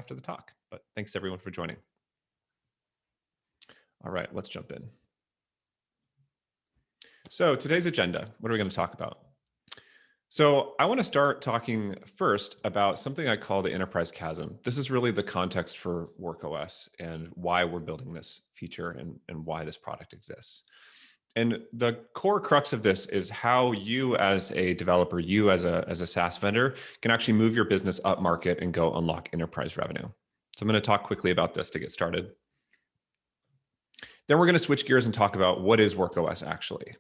after the talk. But thanks everyone for joining. All right, let's jump in. So today's agenda, what are we going to talk about? So I want to start talking first about something I call the enterprise chasm. This is really the context for WorkOS and why we're building this feature and why this product exists. And the core crux of this is how you as a developer, you as a SaaS vendor can actually move your business up market and go unlock enterprise revenue. So I'm going to talk quickly about this to get started. Then we're going to switch gears and talk about what is WorkOS actually.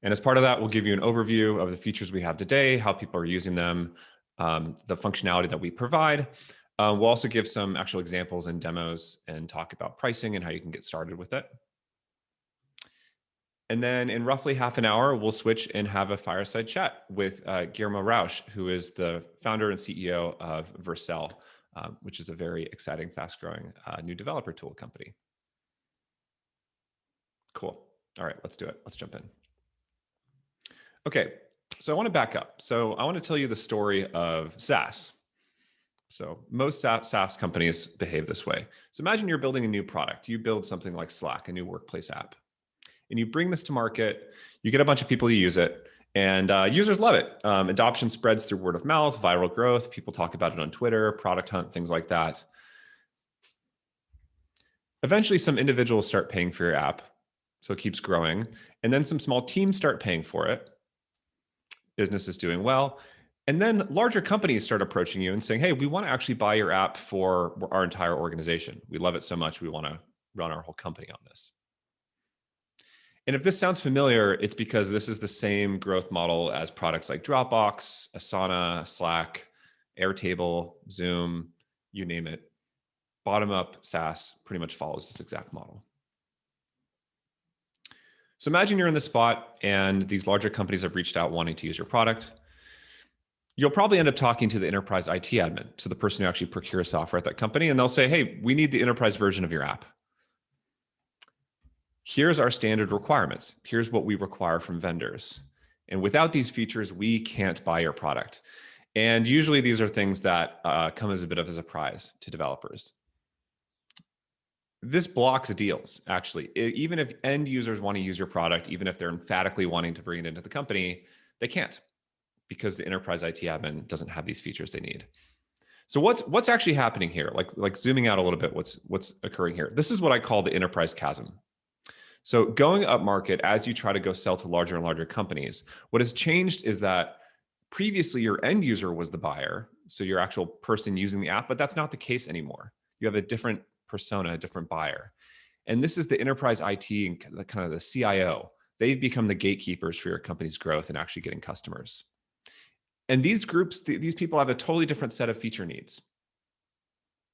And as part of that, we'll give you an overview of the features we have today, how people are using them, the functionality that we provide. We'll also give some actual examples and demos and talk about pricing and how you can get started with it. And then in roughly half an hour, we'll switch and have a fireside chat with Guillermo Rauch, who is the founder and CEO of Vercel, which is a very exciting, fast-growing new developer tool company. Cool. All right, let's do it. Let's jump in. Okay, so I want to back up. So I want to tell you the story of SaaS. So most SaaS companies behave this way. So imagine you're building a new product. You build something like Slack, a new workplace app. And you bring this to market, you get a bunch of people to use it, and users love it. Adoption spreads through word of mouth, viral growth. People talk about it on Twitter, Product Hunt, things like that. Eventually, some individuals start paying for your app, so it keeps growing. And then some small teams start paying for it. Business is doing well. And then larger companies start approaching you and saying, hey, we want to actually buy your app for our entire organization. We love it so much, we want to run our whole company on this. And if this sounds familiar, it's because this is the same growth model as products like Dropbox, Asana, Slack, Airtable, Zoom, you name it. Bottom-up SaaS pretty much follows this exact model. So imagine you're in the spot and these larger companies have reached out wanting to use your product. You'll probably end up talking to the enterprise IT admin, so the person who actually procures software at that company, and they'll say, hey, we need the enterprise version of your app. Here's our standard requirements. Here's what we require from vendors. And without these features, we can't buy your product. And usually these are things that come as a bit of a surprise to developers. This blocks deals, actually. Even if end users want to use your product, even if they're emphatically wanting to bring it into the company, they can't because the enterprise IT admin doesn't have these features they need. So what's actually happening here? Like zooming out a little bit, what's occurring here? This is what I call the enterprise chasm. So going up market as you try to go sell to larger and larger companies, what has changed is that previously your end user was the buyer, so your actual person using the app, but that's not the case anymore. You have a different persona, a different buyer. And this is the enterprise IT and kind of the CIO. They've become the gatekeepers for your company's growth and actually getting customers. And these groups, these people have a totally different set of feature needs.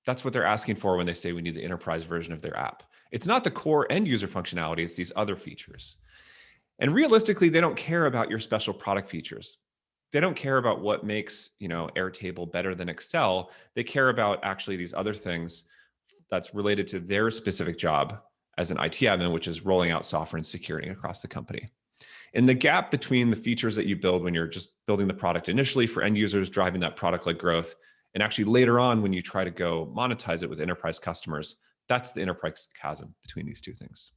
That's what they're asking for when they say we need the enterprise version of their app. It's not the core end user functionality, it's these other features. And realistically, they don't care about your special product features. They don't care about what makes, Airtable better than Excel. They care about actually these other things that's related to their specific job as an IT admin, which is rolling out software and security across the company. And the gap between the features that you build when you're just building the product initially for end users, driving that product-led growth, and actually later on when you try to go monetize it with enterprise customers, that's the enterprise chasm between these two things.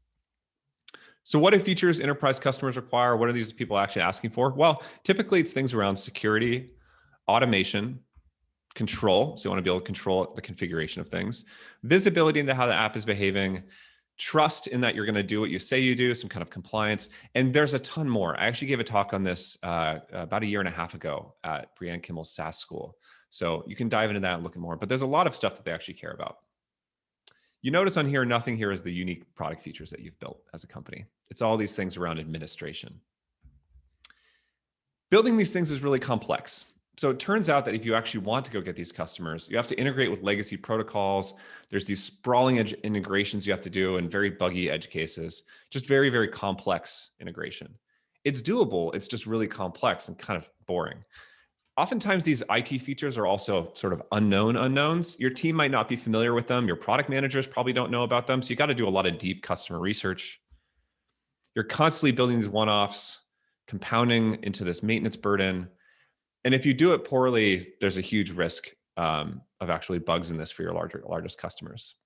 So what do features enterprise customers require? What are these people actually asking for? Well, typically it's things around security, automation, control. So you want to be able to control the configuration of things, visibility into how the app is behaving, trust in that you're going to do what you say you do, some kind of compliance. And there's a ton more. I actually gave a talk on this about a year and a half ago at Brianne Kimmel's SaaS school. So you can dive into that and look at more, but there's a lot of stuff that they actually care about. You notice on here, nothing here is the unique product features that you've built as a company. It's all these things around administration. Building these things is really complex. So it turns out that if you actually want to go get these customers, you have to integrate with legacy protocols. There's these sprawling edge integrations you have to do and very buggy edge cases, just very, very complex integration. It's doable, it's just really complex and kind of boring. Oftentimes these IT features are also sort of unknown unknowns. Your team might not be familiar with them. Your product managers probably don't know about them. So you got to do a lot of deep customer research. You're constantly building these one-offs, compounding into this maintenance burden. And if you do it poorly, there's a huge risk of of actually bugs in this for your largest customers.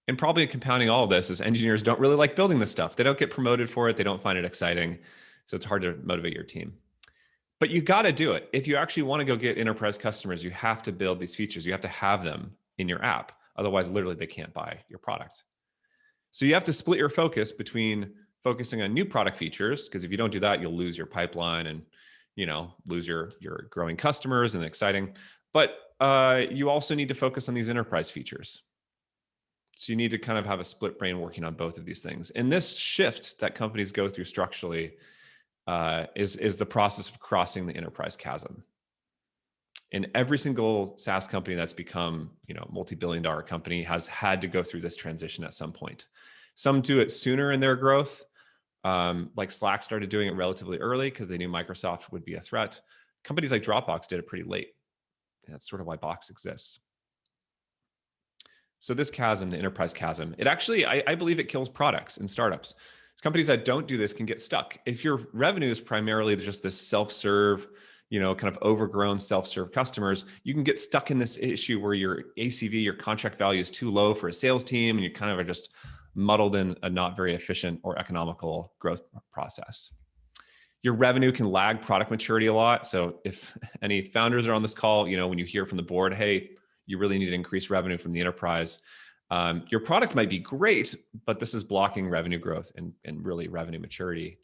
And probably compounding all of this is engineers don't really like building this stuff. They don't get promoted for it. They don't find it exciting. So it's hard to motivate your team. But you got to do it. If you actually want to go get enterprise customers, you have to build these features. You have to have them in your app. Otherwise, literally, they can't buy your product. So you have to split your focus between focusing on new product features, because if you don't do that, you'll lose your pipeline and lose your growing customers and exciting. But you also need to focus on these enterprise features. So you need to kind of have a split brain working on both of these things. And this shift that companies go through structurally is the process of crossing the enterprise chasm. And every single SaaS company that's become, multi-billion-dollar company has had to go through this transition at some point. Some do it sooner in their growth. Like Slack started doing it relatively early because they knew Microsoft would be a threat. Companies like Dropbox did it pretty late. And that's sort of why Box exists. So this chasm, the enterprise chasm, it actually, I believe it kills products and startups. Companies that don't do this can get stuck. If your revenue is primarily just this self-serve, kind of overgrown self-serve customers, you can get stuck in this issue where your ACV, your contract value, is too low for a sales team, and you kind of are just muddled in a not very efficient or economical growth process. Your revenue can lag product maturity a lot. So if any founders are on this call, when you hear from the board, hey, you really need to increase revenue from the enterprise, your product might be great, but this is blocking revenue growth and really revenue maturity.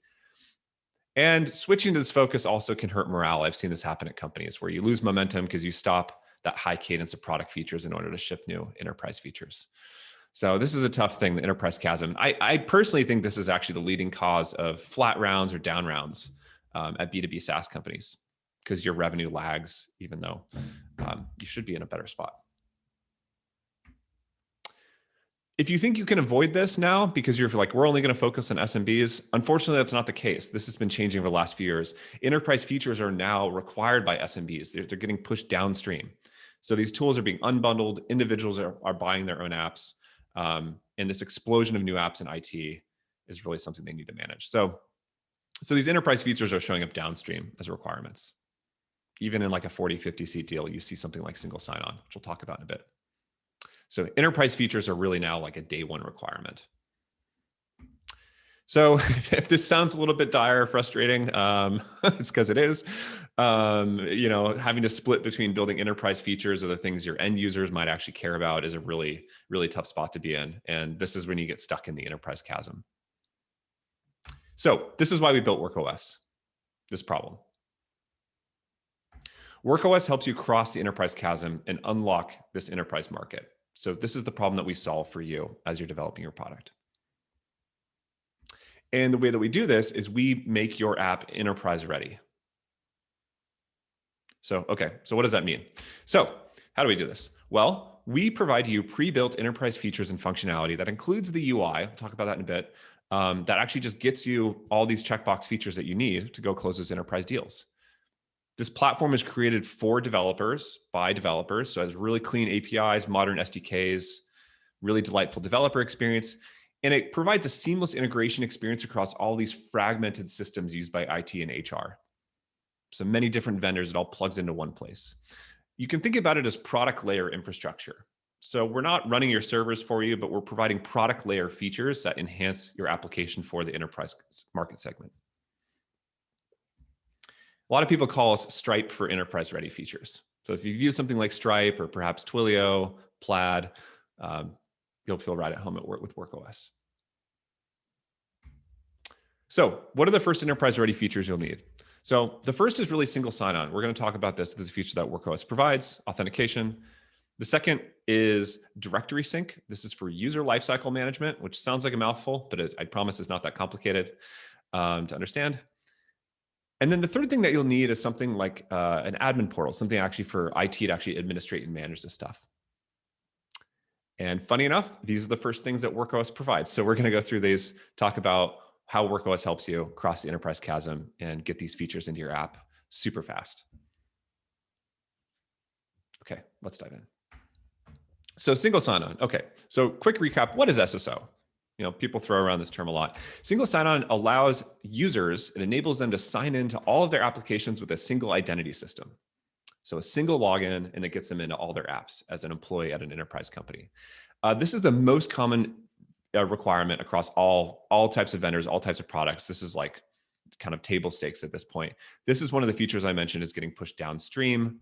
And switching to this focus also can hurt morale. I've seen this happen at companies where you lose momentum because you stop that high cadence of product features in order to ship new enterprise features. So this is a tough thing, the enterprise chasm. I personally think this is actually the leading cause of flat rounds or down rounds at B2B SaaS companies, because your revenue lags, even though you should be in a better spot. If you think you can avoid this now because you're like, we're only going to focus on SMBs, unfortunately, that's not the case. This has been changing over the last few years. Enterprise features are now required by SMBs. They're getting pushed downstream. So these tools are being unbundled. Individuals are buying their own apps. And this explosion of new apps in IT is really something they need to manage. So these enterprise features are showing up downstream as requirements. Even in like a 40, 50 seat deal, you see something like single sign-on, which we'll talk about in a bit. So enterprise features are really now like a day one requirement. So if this sounds a little bit dire or frustrating, it's because it is. Having to split between building enterprise features or the things your end users might actually care about is a really, really tough spot to be in. And this is when you get stuck in the enterprise chasm. So this is why we built WorkOS, this problem. WorkOS helps you cross the enterprise chasm and unlock this enterprise market. So this is the problem that we solve for you as you're developing your product. And the way that we do this is we make your app enterprise ready. So what does that mean? So how do we do this? Well, we provide you pre-built enterprise features and functionality that includes the UI. I'll talk about that in a bit. That actually just gets you all these checkbox features that you need to go close those enterprise deals. This platform is created for developers, by developers, so it has really clean APIs, modern SDKs, really delightful developer experience, and it provides a seamless integration experience across all these fragmented systems used by IT and HR. So many different vendors, it all plugs into one place. You can think about it as product layer infrastructure. So we're not running your servers for you, but we're providing product layer features that enhance your application for the enterprise market segment. A lot of people call us Stripe for enterprise-ready features. So if you've used something like Stripe or perhaps Twilio, Plaid, you'll feel right at home with WorkOS. So what are the first enterprise-ready features you'll need? So the first is really single sign-on. We're going to talk about this. This is a feature that WorkOS provides, authentication. The second is directory sync. This is for user lifecycle management, which sounds like a mouthful, but I promise it's not that complicated to understand. And then the third thing that you'll need is something like an admin portal, something actually for IT to actually administrate and manage this stuff. And funny enough, these are the first things that WorkOS provides. So we're going to go through these, talk about how WorkOS helps you cross the enterprise chasm and get these features into your app super fast. Okay, let's dive in. So single sign-on. Okay, so quick recap. What is SSO? People throw around this term a lot. Single sign-on allows users, it enables them to sign into all of their applications with a single identity system. So a single login, and it gets them into all their apps as an employee at an enterprise company. This is the most common requirement across all types of vendors, all types of products. This is like kind of table stakes at this point. This is one of the features I mentioned is getting pushed downstream.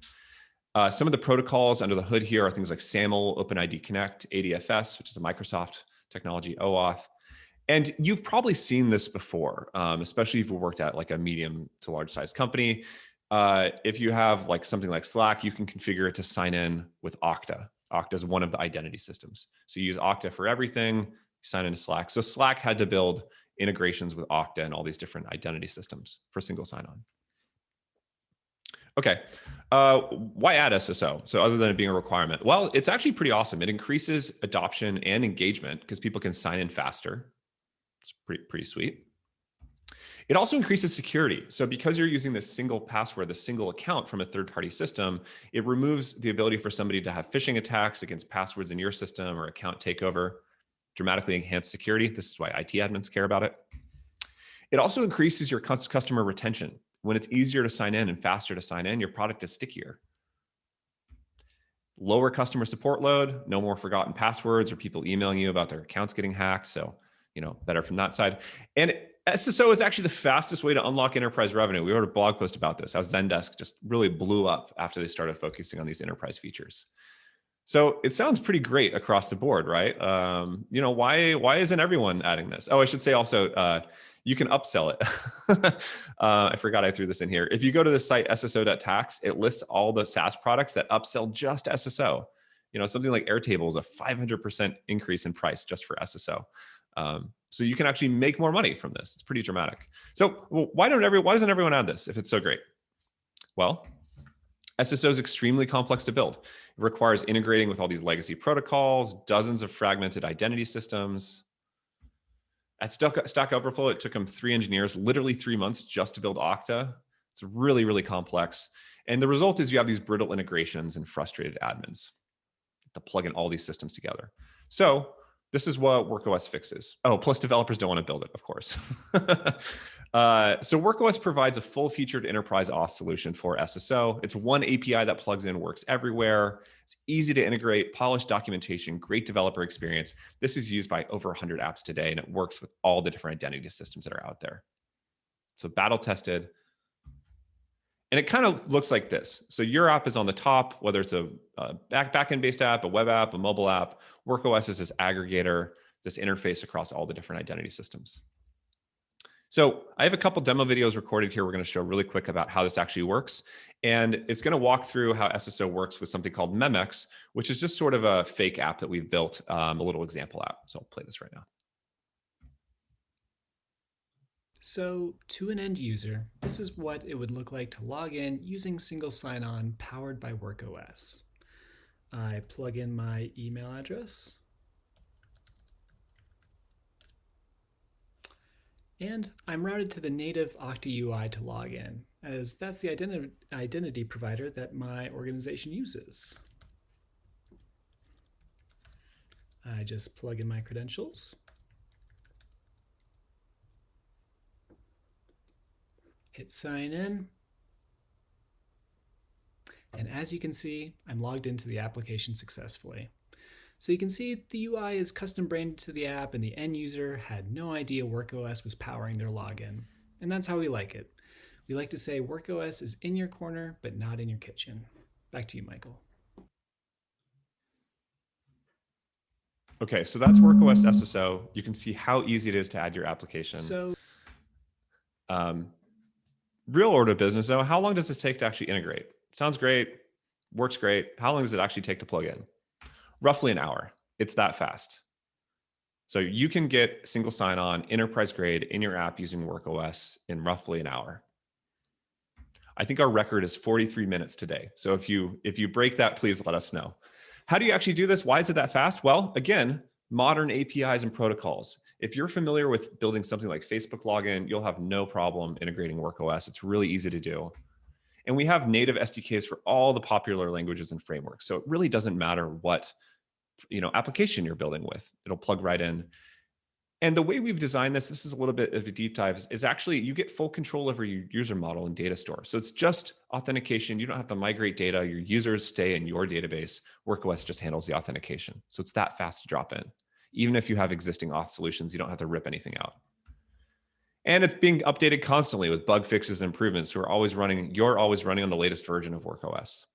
Some of the protocols under the hood here are things like SAML, OpenID Connect, ADFS, which is a Microsoft technology, OAuth. And you've probably seen this before, especially if you worked at like a medium to large size company. If you have like something like Slack, you can configure it to sign in with Okta. Okta is one of the identity systems. So you use Okta for everything, you sign into Slack. So Slack had to build integrations with Okta and all these different identity systems for single sign-on. Okay, why add SSO? So other than it being a requirement, well, it's actually pretty awesome. It increases adoption and engagement because people can sign in faster. It's pretty sweet. It also increases security. So because you're using this single password, the single account from a third-party system, it removes the ability for somebody to have phishing attacks against passwords in your system or account takeover, dramatically enhanced security. This is why IT admins care about it. It also increases your customer retention. When it's easier to sign in and faster to sign in, your product is stickier. Lower customer support load, no more forgotten passwords or people emailing you about their accounts getting hacked. So, better from that side. And SSO is actually the fastest way to unlock enterprise revenue. We wrote a blog post about this, how Zendesk just really blew up after they started focusing on these enterprise features. So it sounds pretty great across the board, right? Why isn't everyone adding this? Oh, I should say also, you can upsell it. I forgot I threw this in here. If you go to the site sso.tax, it lists all the SaaS products that upsell just SSO. Something like Airtable is a 500% increase in price just for SSO. So you can actually make more money from this. It's pretty dramatic. So why doesn't everyone add this if it's so great? Well, SSO is extremely complex to build. It requires integrating with all these legacy protocols, dozens of fragmented identity systems. At Stack Overflow, it took them 3 engineers, literally 3 months just to build Okta. It's really, really complex. And the result is you have these brittle integrations and frustrated admins to plug in all these systems together. So this is what WorkOS fixes. Oh, plus developers don't want to build it, of course. So WorkOS provides a full-featured enterprise auth solution for SSO. It's one API that plugs in, works everywhere. It's easy to integrate, polished documentation, great developer experience. This is used by over 100 apps today, and it works with all the different identity systems that are out there. So battle-tested. And it kind of looks like this. So your app is on the top, whether it's a backend-based app, a web app, a mobile app. WorkOS is this aggregator, this interface across all the different identity systems. So I have a couple demo videos recorded here. We're going to show really quick about how this actually works. And it's going to walk through how SSO works with something called Memex, which is just sort of a fake app that we've built, a little example app. So I'll play this right now. So to an end user, this is what it would look like to log in using single sign-on powered by WorkOS. I plug in my email address. And I'm routed to the native Okta UI to log in, as that's the identity provider that my organization uses. I just plug in my credentials. Hit sign in. And as you can see, I'm logged into the application successfully. So you can see the UI is custom branded to the app and the end user had no idea WorkOS was powering their login. And that's how we like it. We like to say WorkOS is in your corner, but not in your kitchen. Back to you, Michael. Okay, so that's WorkOS SSO. You can see how easy it is to add your application. So, real order of business though, how long does this take to actually integrate? Sounds great, works great. How long does it actually take to plug in? Roughly an hour. It's that fast. So you can get single sign-on, enterprise grade in your app using WorkOS in roughly an hour. I think our record is 43 minutes today. So if you break that, please let us know. How do you actually do this? Why is it that fast? Well, again, modern APIs and protocols. If you're familiar with building something like Facebook login, you'll have no problem integrating WorkOS. It's really easy to do. And we have native SDKs for all the popular languages and frameworks. So it really doesn't matter what application you're building with. It'll plug right in. And the way we've designed this is a little bit of a deep dive, is actually you get full control over your user model and data store. So it's just authentication. You don't have to migrate data. Your users stay in your database. WorkOS just handles the authentication. So it's that fast to drop in. Even if you have existing auth solutions, you don't have to rip anything out. And it's being updated constantly with bug fixes and improvements. So you're always running on the latest version of WorkOS.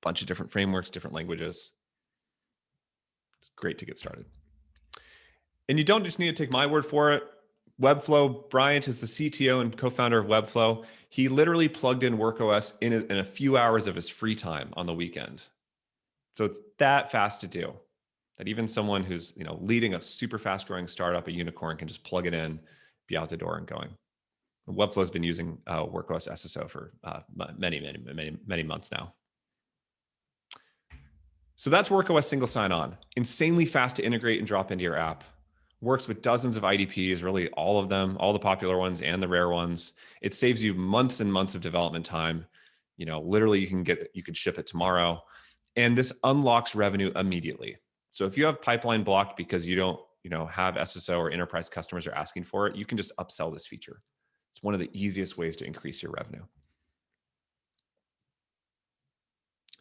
Bunch of different frameworks, different languages. It's great to get started. And you don't just need to take my word for it. Webflow, Bryant is the CTO and co-founder of Webflow. He literally plugged in WorkOS in a few hours of his free time on the weekend. So it's that fast to do that even someone who's leading a super fast growing startup, a unicorn, can just plug it in, be out the door and going. And Webflow's been using WorkOS SSO for many months now. So that's WorkOS single sign-on. Insanely fast to integrate and drop into your app. Works with dozens of IDPs, really all of them, all the popular ones and the rare ones. It saves you months and months of development time. Literally you could ship it tomorrow. And this unlocks revenue immediately. So if you have pipeline blocked because you don't have SSO or enterprise customers are asking for it, you can just upsell this feature. It's one of the easiest ways to increase your revenue.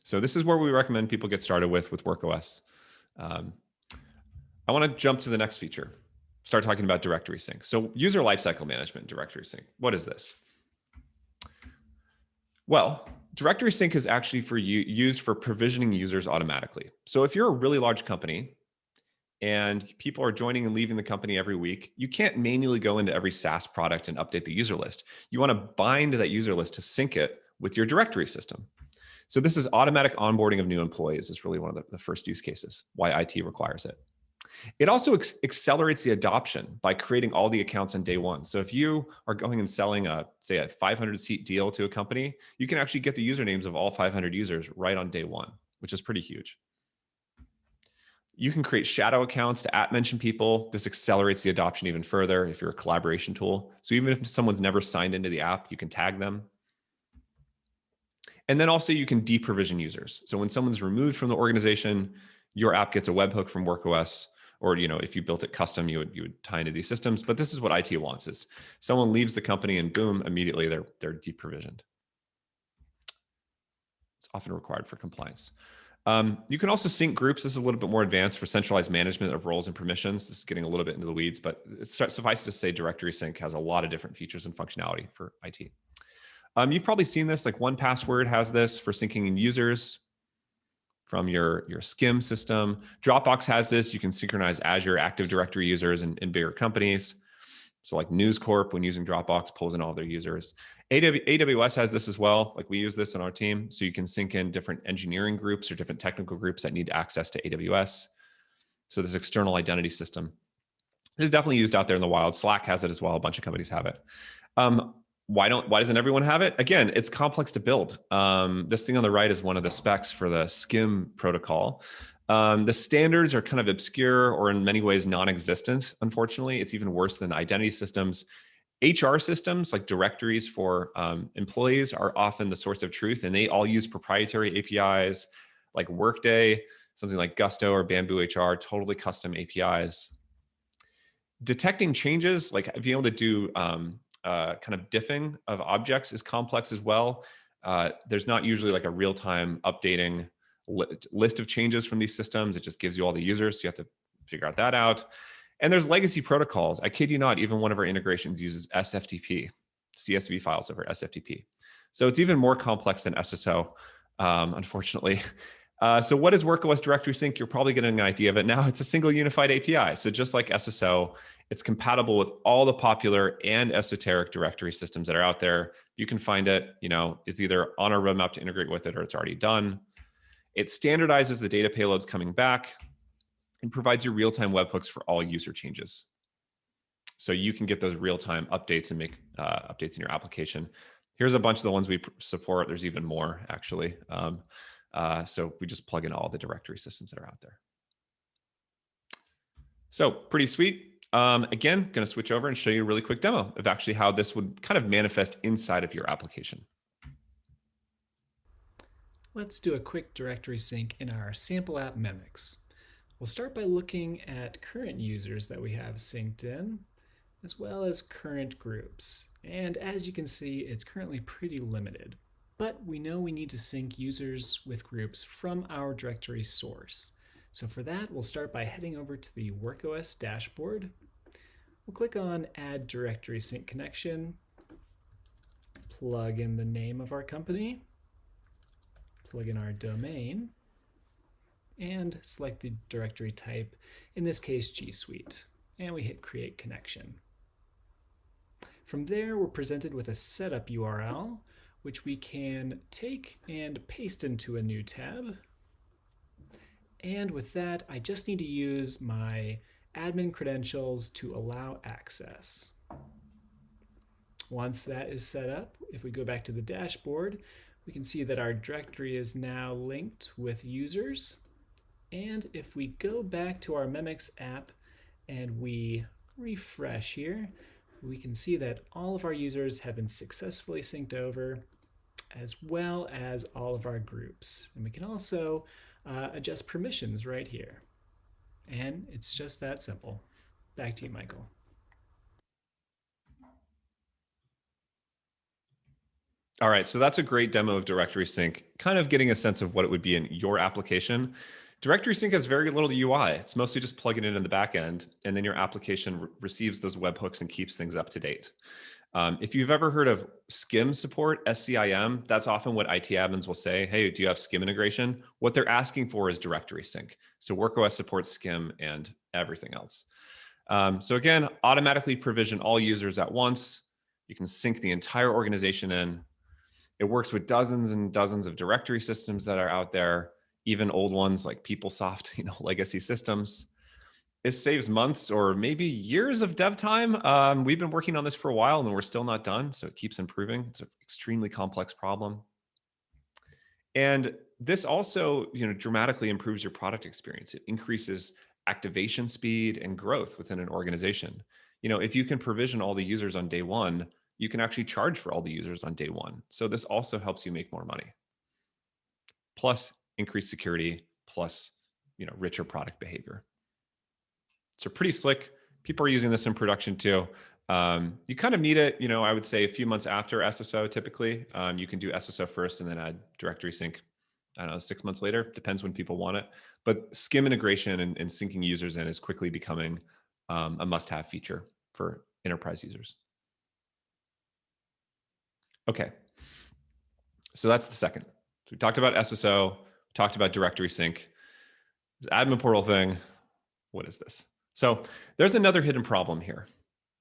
So this is where we recommend people get started with WorkOS. I want to jump to the next feature, start talking about directory sync. So user lifecycle management, directory sync. What is this? Well, directory sync is actually used for provisioning users automatically. So if you're a really large company and people are joining and leaving the company every week, you can't manually go into every SaaS product and update the user list. You want to bind that user list to sync it with your directory system. So this is automatic onboarding of new employees is really one of the first use cases, why IT requires it. It also accelerates the adoption by creating all the accounts on day one. So if you are going and selling say a 500 seat deal to a company, you can actually get the usernames of all 500 users right on day one, which is pretty huge. You can create shadow accounts to @mention people. This accelerates the adoption even further if you're a collaboration tool. So even if someone's never signed into the app, you can tag them. And then also you can deprovision users. So when someone's removed from the organization, your app gets a webhook from WorkOS, or if you built it custom, you would tie into these systems. But this is what IT wants: is someone leaves the company and boom, immediately they're deprovisioned. It's often required for compliance. You can also sync groups. This is a little bit more advanced for centralized management of roles and permissions. This is getting a little bit into the weeds, but suffice to say, directory sync has a lot of different features and functionality for IT. You've probably seen this, like 1Password has this for syncing in users from your SCIM system. Dropbox has this. You can synchronize Azure Active Directory users in bigger companies. So like News Corp, when using Dropbox, pulls in all their users. AWS has this as well. Like we use this in our team. So you can sync in different engineering groups or different technical groups that need access to AWS. So this external identity system is definitely used out there in the wild. Slack has it as well. A bunch of companies have it. Why doesn't everyone have it? Again, it's complex to build. This thing on the right is one of the specs for the SCIM protocol. The standards are kind of obscure or in many ways non-existent. Unfortunately, it's even worse than identity systems. HR systems like directories for employees are often the source of truth, and they all use proprietary APIs like Workday, something like Gusto or Bamboo HR, totally custom APIs. Detecting changes, like being able to do kind of diffing of objects, is complex as well. There's not usually like a real-time updating list of changes from these systems. It just gives you all the users, so you have to figure out that out. And there's legacy protocols. I kid you not, even one of our integrations uses SFTP, CSV files over SFTP. So it's even more complex than SSO, unfortunately. So what is WorkOS Directory Sync? You're probably getting an idea of it now. It's a single unified API. So just like SSO, it's compatible with all the popular and esoteric directory systems that are out there. You can find it, it's either on our roadmap to integrate with it or it's already done. It standardizes the data payloads coming back and provides you real-time webhooks for all user changes. So you can get those real-time updates and make updates in your application. Here's a bunch of the ones we support. There's even more, actually. So we just plug in all the directory systems that are out there. So pretty sweet. Again, going to switch over and show you a really quick demo of actually how this would kind of manifest inside of your application. Let's do a quick directory sync in our sample app Memics. We'll start by looking at current users that we have synced in, as well as current groups. And as you can see, it's currently pretty limited. But we know we need to sync users with groups from our directory source. So for that, we'll start by heading over to the WorkOS dashboard. We'll click on Add Directory Sync Connection, plug in the name of our company, plug in our domain, and select the directory type, in this case G Suite, and we hit Create Connection. From there, we're presented with a setup URL, which we can take and paste into a new tab. And with that, I just need to use my admin credentials to allow access. Once that is set up, if we go back to the dashboard, we can see that our directory is now linked with users. And if we go back to our Memex app and we refresh here, we can see that all of our users have been successfully synced over, as well as all of our groups. And we can also adjust permissions right here. And it's just that simple. Back to you, Michael. All right, so that's a great demo of directory sync, kind of getting a sense of what it would be in your application. Directory sync has very little UI. It's mostly just plugging it in the back end, and then your application receives those webhooks and keeps things up to date. If you've ever heard of SCIM support, SCIM, that's often what IT admins will say, hey, do you have SCIM integration? What they're asking for is directory sync. So WorkOS supports SCIM and everything else. So again, automatically provision all users at once. You can sync the entire organization in. It works with dozens and dozens of directory systems that are out there, even old ones like PeopleSoft, legacy systems. It saves months or maybe years of dev time. We've been working on this for a while and we're still not done, so it keeps improving. It's an extremely complex problem. And this also, dramatically improves your product experience. It increases activation speed and growth within an organization. If you can provision all the users on day one, you can actually charge for all the users on day one. So this also helps you make more money. Plus increased security, plus richer product behavior. So pretty slick. People are using this in production too. You kind of need it, I would say a few months after SSO typically. You can do SSO first and then add directory sync, I don't know, 6 months later. Depends when people want it. But SCIM integration and syncing users in is quickly becoming a must-have feature for enterprise users. Okay, so that's the second. So we talked about SSO, talked about directory sync. This admin portal thing, what is this? So there's another hidden problem here.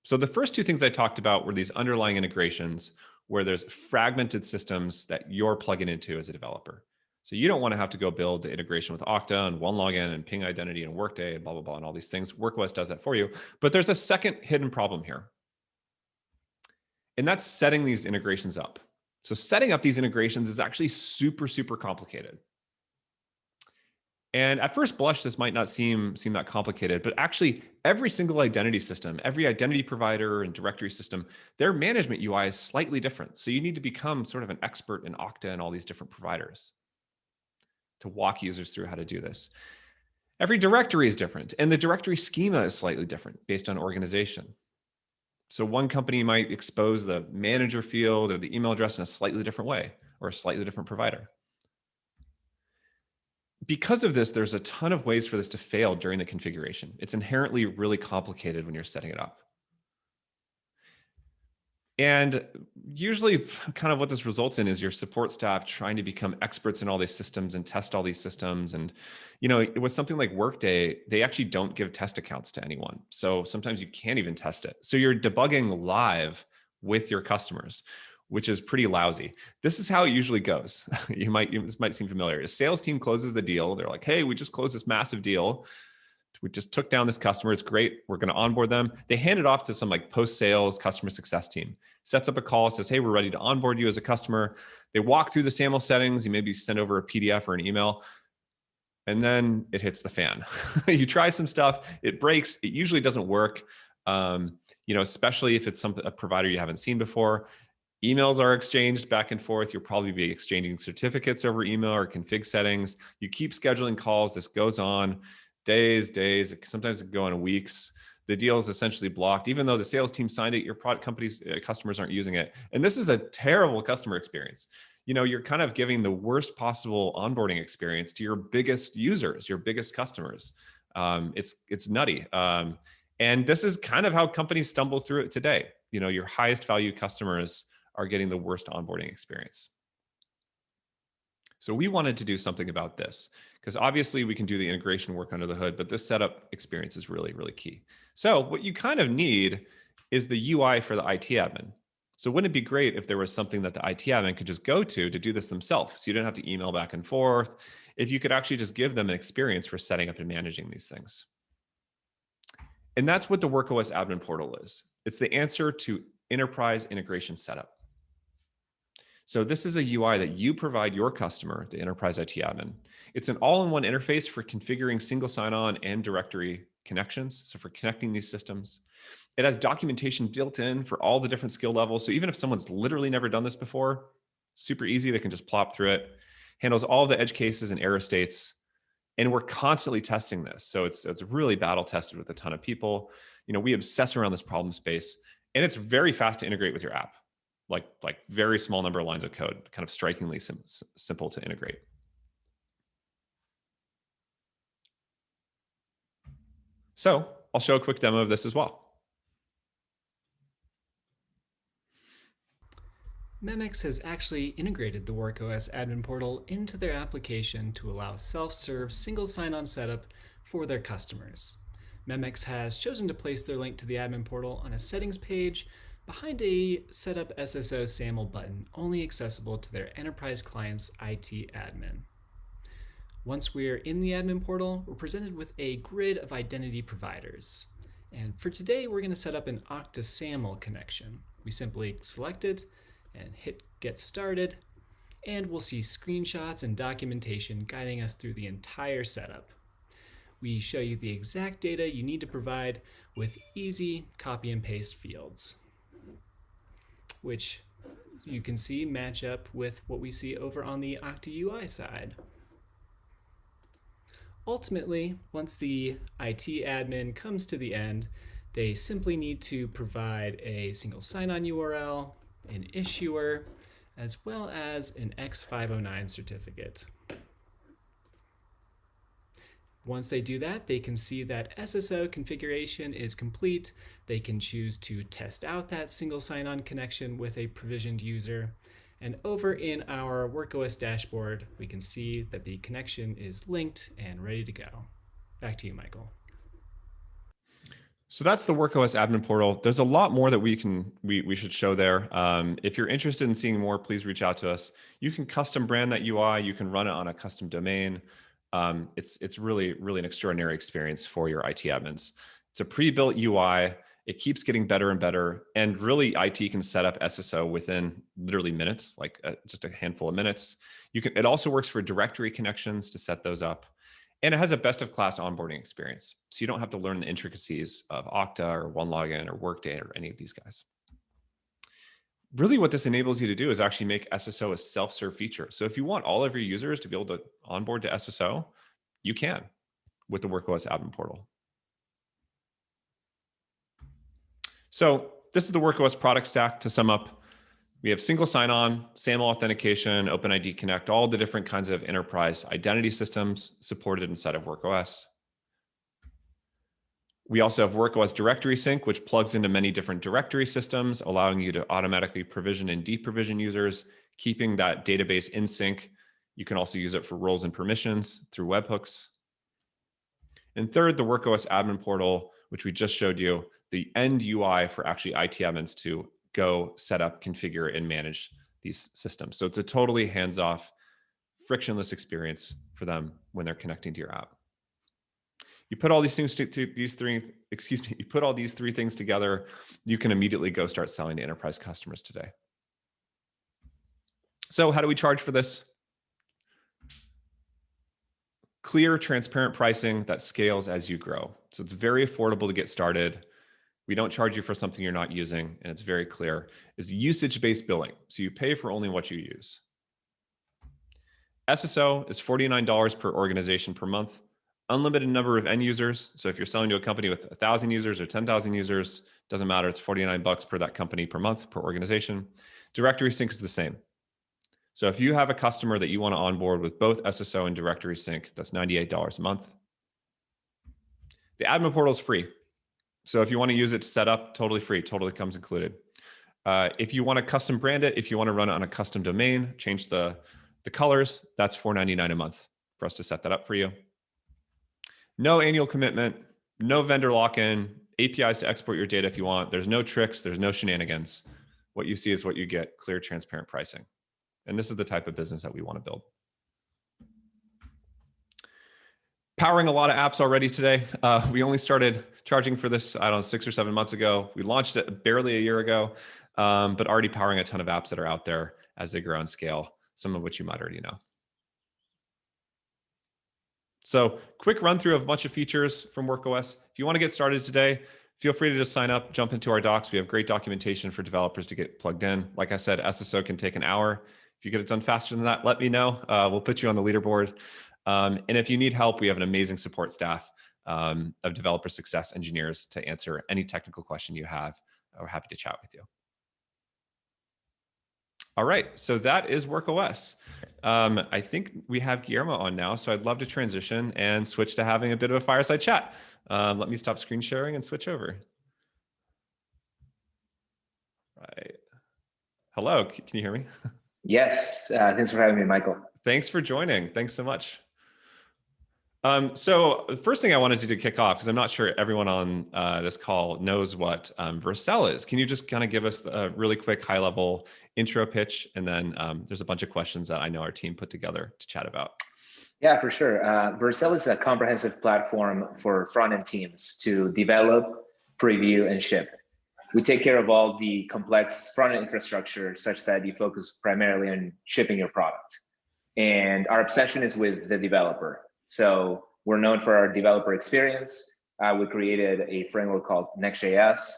So the first two things I talked about were these underlying integrations where there's fragmented systems that you're plugging into as a developer. So you don't want to have to go build the integration with Okta and OneLogin and Ping Identity and Workday and blah, blah, blah, and all these things. WorkOS does that for you. But there's a second hidden problem here. And that's setting these integrations up. So setting up these integrations is actually super, super complicated. And at first blush, this might not seem that complicated, but actually every single identity system, every identity provider and directory system, their management UI is slightly different. So you need to become sort of an expert in Okta and all these different providers to walk users through how to do this. Every directory is different, and the directory schema is slightly different based on organization. So one company might expose the manager field or the email address in a slightly different way, or a slightly different provider. Because of this, there's a ton of ways for this to fail during the configuration. It's inherently really complicated when you're setting it up. And usually kind of what this results in is your support staff trying to become experts in all these systems and test all these systems. And, with something like Workday, they actually don't give test accounts to anyone. So sometimes you can't even test it. So you're debugging live with your customers, which is pretty lousy. This is how it usually goes. This might seem familiar. A sales team closes the deal. They're like, hey, we just closed this massive deal. We just took down this customer. It's great. We're going to onboard them. They hand it off to some post-sales customer success team, sets up a call, says, hey, we're ready to onboard you as a customer. They walk through the SAML settings. You maybe send over a PDF or an email, and then it hits the fan. You try some stuff, it breaks. It usually doesn't work, especially if it's a provider you haven't seen before. Emails are exchanged back and forth. You'll probably be exchanging certificates over email or config settings. You keep scheduling calls. This goes on. days, sometimes it can go on weeks. The deal is essentially blocked, even though the sales team signed it, your product company's customers aren't using it. And this is a terrible customer experience. You're kind of giving the worst possible onboarding experience to your biggest users, your biggest customers. It's nutty. And this is kind of how companies stumble through it today. Your highest value customers are getting the worst onboarding experience. So we wanted to do something about this because obviously we can do the integration work under the hood, but this setup experience is really, really key. So what you kind of need is the UI for the IT admin. So wouldn't it be great if there was something that the IT admin could just go to do this themselves? So you didn't have to email back and forth. If you could actually just give them an experience for setting up and managing these things. And that's what the WorkOS admin portal is. It's the answer to enterprise integration setup. So this is a UI that you provide your customer, the enterprise IT admin. It's an all-in-one interface for configuring single sign-on and directory connections. So for connecting these systems, it has documentation built in for all the different skill levels. So even if someone's literally never done this before, super easy, they can just plop through it. Handles all the edge cases and error states. And we're constantly testing this. So it's really battle tested with a ton of people. We obsess around this problem space, and it's very fast to integrate with your app. Like very small number of lines of code, kind of strikingly simple to integrate. So I'll show a quick demo of this as well. Memex has actually integrated the WorkOS admin portal into their application to allow self-serve single sign-on setup for their customers. Memex has chosen to place their link to the admin portal on a settings page behind a Setup SSO SAML button only accessible to their enterprise client's IT admin. Once we're in the admin portal, we're presented with a grid of identity providers. And for today, we're going to set up an Okta SAML connection. We simply select it and hit Get Started, and we'll see screenshots and documentation guiding us through the entire setup. We show you the exact data you need to provide with easy copy and paste fields, which you can see match up with what we see over on the Okta UI side. Ultimately, once the IT admin comes to the end, they simply need to provide a single sign-on URL, an issuer, as well as an X509 certificate. Once they do that, they can see that SSO configuration is complete. They can choose to test out that single sign-on connection with a provisioned user. And over in our WorkOS dashboard, we can see that the connection is linked and ready to go. Back to you, Michael. So that's the WorkOS admin portal. There's a lot more that we should show there. If you're interested in seeing more, please reach out to us. You can custom brand that UI. You can run it on a custom domain. It's really an extraordinary experience for your IT admins. It's a pre-built UI. It keeps getting better and better. And really, IT can set up SSO within literally minutes, like just a handful of minutes. It also works for directory connections to set those up. And it has a best-of-class onboarding experience. So you don't have to learn the intricacies of Okta or OneLogin or Workday or any of these guys. Really what this enables you to do is actually make SSO a self-serve feature. So if you want all of your users to be able to onboard to SSO, you can with the WorkOS admin portal. So this is the WorkOS product stack. To sum up, we have single sign-on, SAML authentication, OpenID Connect, all the different kinds of enterprise identity systems supported inside of WorkOS. We also have WorkOS Directory Sync, which plugs into many different directory systems, allowing you to automatically provision and deprovision users, keeping that database in sync. You can also use it for roles and permissions through webhooks. And third, the WorkOS admin portal, which we just showed you, the end UI for actually IT admins to go set up, configure, and manage these systems. So it's a totally hands-off, frictionless experience for them when they're connecting to your app. You put all these things you put all these three things together, you can immediately go start selling to enterprise customers today. So how do we charge for this? Clear, transparent pricing that scales as you grow. So it's very affordable to get started. We don't charge you for something you're not using, and it's very clear. It's usage-based billing, so you pay for only what you use. SSO is $49 per organization per month. unlimited number of end users. So if you're selling to a company with 1,000 users or 10,000 users, doesn't matter. It's $49 per that company per month per organization. Directory sync is the same. So if you have a customer that you want to onboard with both SSO and directory sync, that's $98 a month. The admin portal is free. So if you want to use it to set up, totally free, totally comes included. If you want to custom brand it, if you want to run it on a custom domain, change the colors, that's $4.99 a month for us to set that up for you. No annual commitment, no vendor lock-in, APIs to export your data if you want. There's no tricks, there's no shenanigans. What you see is what you get, clear, transparent pricing. And this is the type of business that we want to build. Powering a lot of apps already today. We only started charging for this, I don't know, 6 or 7 months ago. We launched it barely a year ago, but already powering a ton of apps that are out there as they grow and scale, some of which you might already know. So quick run through of a bunch of features from WorkOS. If you want to get started today, feel free to just sign up, jump into our docs. We have great documentation for developers to get plugged in. Like I said, SSO can take an hour. If you get it done faster than that, let me know. We'll put you on the leaderboard. And if you need help, we have an amazing support staff of developer success engineers to answer any technical question you have. We're happy to chat with you. All right, so that is WorkOS. I think we have Guillermo on now, so I'd love to transition and switch to having a bit of a fireside chat. Let me stop screen sharing and switch over. Right. Hello, can you hear me? Yes, thanks for having me, Michael. Thanks for joining. Thanks so much. So the first thing I wanted to do to kick off, because I'm not sure everyone on this call knows what Vercel is. Can you just kind of give us a really quick high-level intro pitch? And then there's a bunch of questions that I know our team put together to chat about. Yeah, for sure. Vercel is a comprehensive platform for front-end teams to develop, preview, and ship. We take care of all the complex front-end infrastructure such that you focus primarily on shipping your product. And our obsession is with the developer. So we're known for our developer experience. We created a framework called Next.js,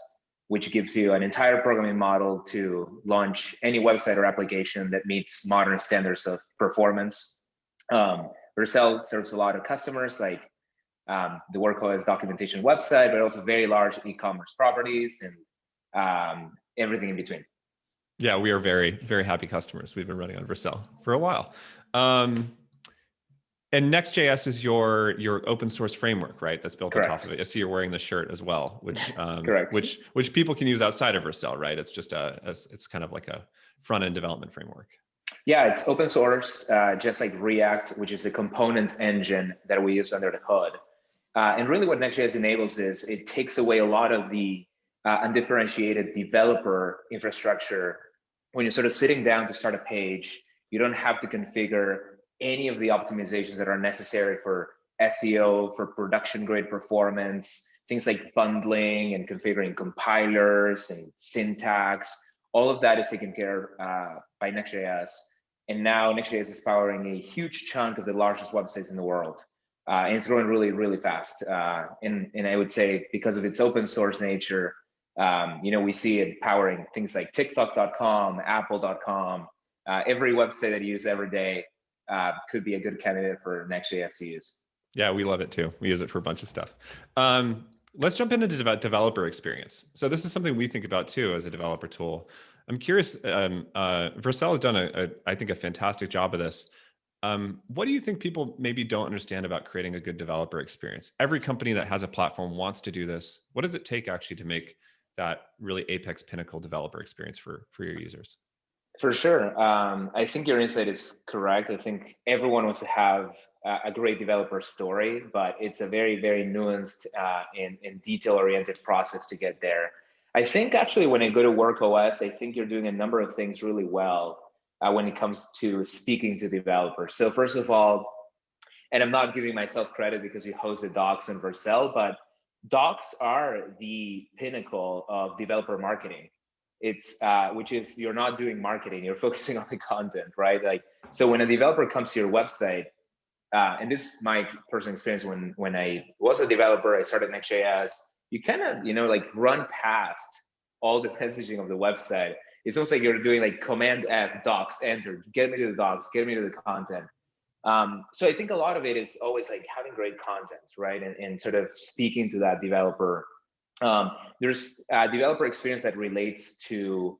which gives you an entire programming model to launch any website or application that meets modern standards of performance. Vercel serves a lot of customers like the WorkOS documentation website, but also very large e-commerce properties and everything in between. Yeah, we are very, very happy customers. We've been running on Vercel for a while. And Next.js is your open source framework, right? That's built Correct. on top of it. I see you're wearing the shirt as well, which Correct. which people can use outside of Vercel, right? It's just it's kind of like a front end development framework. Yeah, it's open source, just like React, which is the component engine that we use under the hood. And really, what Next.js enables is it takes away a lot of the undifferentiated developer infrastructure. When you're sort of sitting down to start a page, you don't have to configure any of the optimizations that are necessary for SEO, for production grade performance, things like bundling and configuring compilers and syntax. All of that is taken care of by Next.js. And now Next.js is powering a huge chunk of the largest websites in the world. And it's growing really, really fast. And I would say because of its open source nature, we see it powering things like TikTok.com, Apple.com, every website that you use every day. Could be a good candidate for Next.js to use. Yeah, we love it too. We use it for a bunch of stuff. Let's jump into developer experience. So this is something we think about too as a developer tool. I'm curious, Vercel has done I think a fantastic job of this. What do you think people maybe don't understand about creating a good developer experience? Every company that has a platform wants to do this. What does it take actually to make that really apex pinnacle developer experience for your users? For sure. I think your insight is correct. I think everyone wants to have a great developer story, but it's a very, very nuanced and detail-oriented process to get there. I think actually when I go to WorkOS, I think you're doing a number of things really well when it comes to speaking to developers. So first of all, and I'm not giving myself credit because you host the docs in Vercel, but docs are the pinnacle of developer marketing. It's which is you're not doing marketing, you're focusing on the content, right? Like, so when a developer comes to your website, and this is my personal experience when I was a developer, I started Next.js, you kind of, like run past all the messaging of the website. It's almost like you're doing like Command F, docs, enter, get me to the docs, get me to the content. So I think a lot of it is always like having great content, right? And sort of speaking to that developer. There's a developer experience that relates to,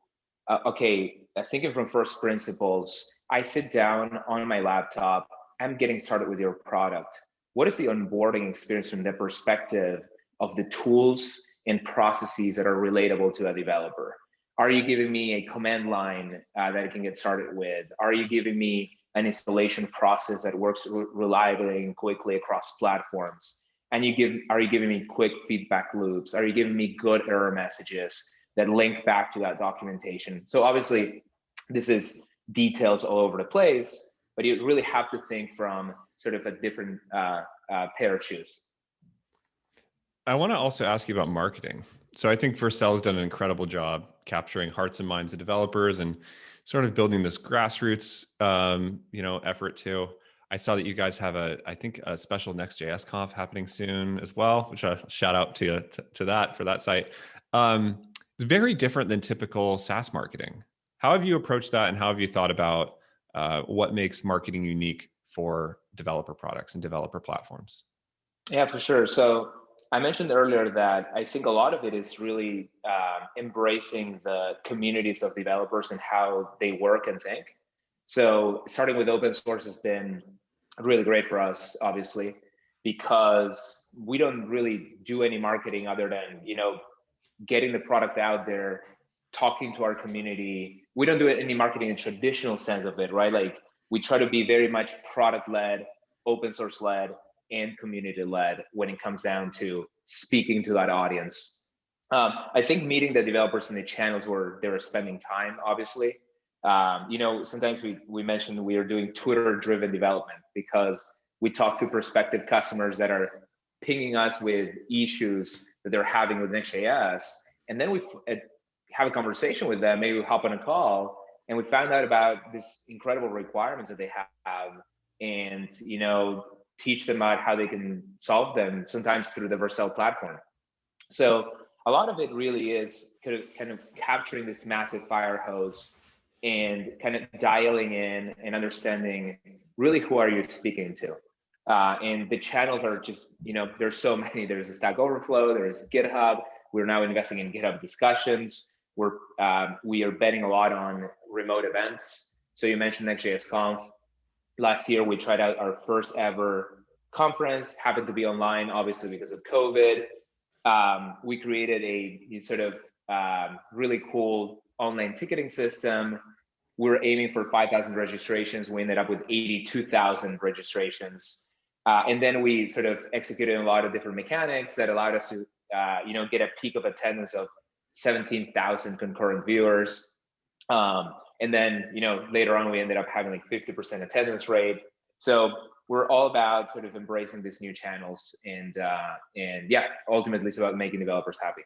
okay, thinking from first principles, I sit down on my laptop, I'm getting started with your product. What is the onboarding experience from the perspective of the tools and processes that are relatable to a developer? Are you giving me a command line that I can get started with? Are you giving me an installation process that works reliably and quickly across platforms? And are you giving me quick feedback loops? Are you giving me good error messages that link back to that documentation? So obviously, this is details all over the place, but you really have to think from sort of a different pair of shoes. I want to also ask you about marketing. So I think Vercel has done an incredible job capturing hearts and minds of developers and sort of building this grassroots, effort too. I saw that you guys have I think a special Next.js conf happening soon as well, which I shout out to that for that site. It's very different than typical SaaS marketing. How have you approached that, and how have you thought about what makes marketing unique for developer products and developer platforms? Yeah, for sure. So I mentioned earlier that I think a lot of it is really embracing the communities of developers and how they work and think. So starting with open source has been really great for us, obviously, because we don't really do any marketing other than, getting the product out there, talking to our community. We don't do any marketing in the traditional sense of it, right? Like we try to be very much product led, open source led, and community led when it comes down to speaking to that audience. I think meeting the developers in the channels where they were spending time, obviously. Sometimes we mentioned we are doing Twitter driven development because we talk to prospective customers that are pinging us with issues that they're having with Next.js. And then we have a conversation with them, maybe we hop on a call, and we found out about this incredible requirements that they have, and teach them about how they can solve them, sometimes through the Vercel platform. So a lot of it really is kind of capturing this massive fire hose and kind of dialing in and understanding really who are you speaking to. And the channels are just, there's so many. There's a Stack Overflow, there's GitHub. We're now investing in GitHub discussions. We are betting a lot on remote events. So you mentioned Next.js Conf. Last year, we tried out our first ever conference, happened to be online, obviously, because of COVID. We created a sort of really cool online ticketing system. We were aiming for 5,000 registrations. We ended up with 82,000 registrations. And then we sort of executed a lot of different mechanics that allowed us to, get a peak of attendance of 17,000 concurrent viewers. And then, later on, we ended up having like 50% attendance rate. So we're all about sort of embracing these new channels, and yeah, ultimately it's about making developers happy.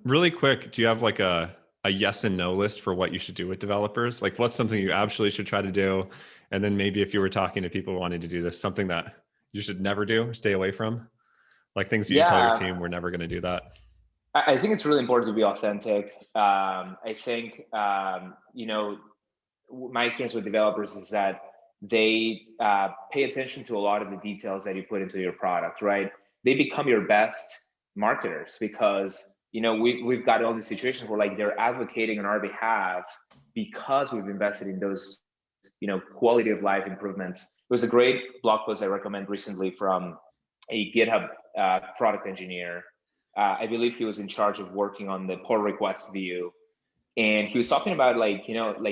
Really quick, do you have like a yes and no list for what you should do with developers? Like what's something you absolutely should try to do? And then maybe if you were talking to people wanting to do this, something that you should never do, stay away from, like things that you tell your team, we're never going to do that. I think it's really important to be authentic. I think, my experience with developers is that they pay attention to a lot of the details that you put into your product, right? They become your best marketers because, we've got all these situations where like they're advocating on our behalf because we've invested in those, quality of life improvements. There was a great blog post I recommend recently from a GitHub product engineer. I believe he was in charge of working on the pull request view. And he was talking about like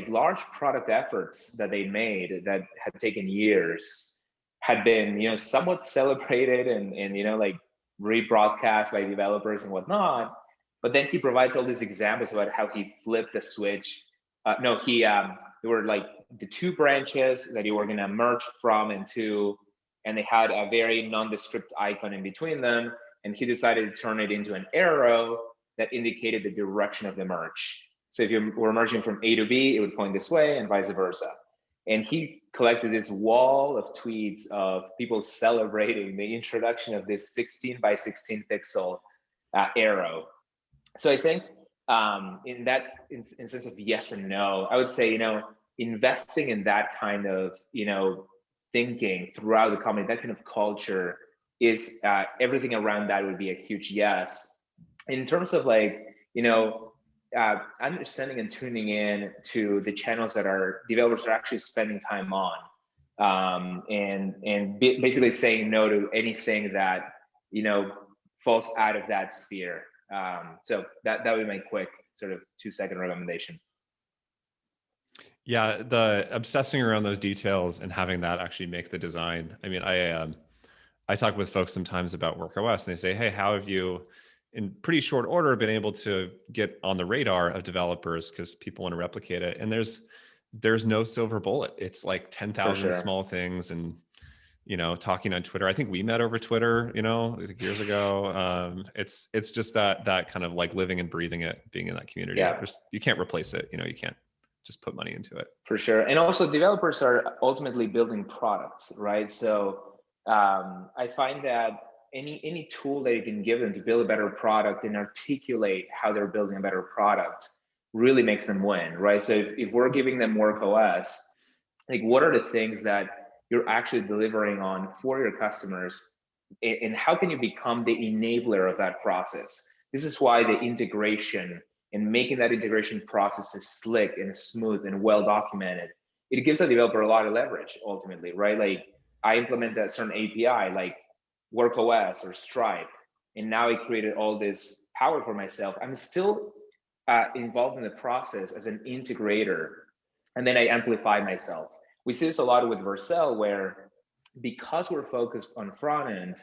large product efforts that they made that had taken years had been, somewhat celebrated and like rebroadcast by developers and whatnot. But then he provides all these examples about how he flipped a switch. There were like the two branches that you were gonna merge from and to, and they had a very nondescript icon in between them. And he decided to turn it into an arrow that indicated the direction of the merge. So if you were merging from A to B, it would point this way and vice versa. And he collected this wall of tweets of people celebrating the introduction of this 16 by 16 pixel arrow. So I think in that instance of yes and no, I would say, investing in that kind of, thinking throughout the company, that kind of culture is everything around that would be a huge yes. In terms of like, understanding and tuning in to the channels that our developers are actually spending time on, and basically saying no to anything that falls out of that sphere. So that would be my quick sort of 2-second recommendation. Yeah, the obsessing around those details and having that actually make the design. I mean, I talk with folks sometimes about WorkOS, and they say, "Hey, how have you, in pretty short order, been able to get on the radar of developers because people want to replicate it?" And there's no silver bullet. It's like 10,000 sure. small things, and talking on Twitter. I think we met over Twitter, like years ago. It's just that kind of like living and breathing it, being in that community. Yeah. You can't replace it. You can't just put money into it. For sure. And also developers are ultimately building products, right? So I find that any tool that you can give them to build a better product and articulate how they're building a better product really makes them win, right? So if we're giving them WorkOS, like what are the things that you're actually delivering on for your customers, and how can you become the enabler of that process? This is why the integration and making that integration process is slick and smooth and well documented, it gives a developer a lot of leverage ultimately, right? Like I implemented a certain API like WorkOS or Stripe, and now I created all this power for myself. I'm still involved in the process as an integrator, and then I amplify myself. We see this a lot with Vercel, where because we're focused on front end,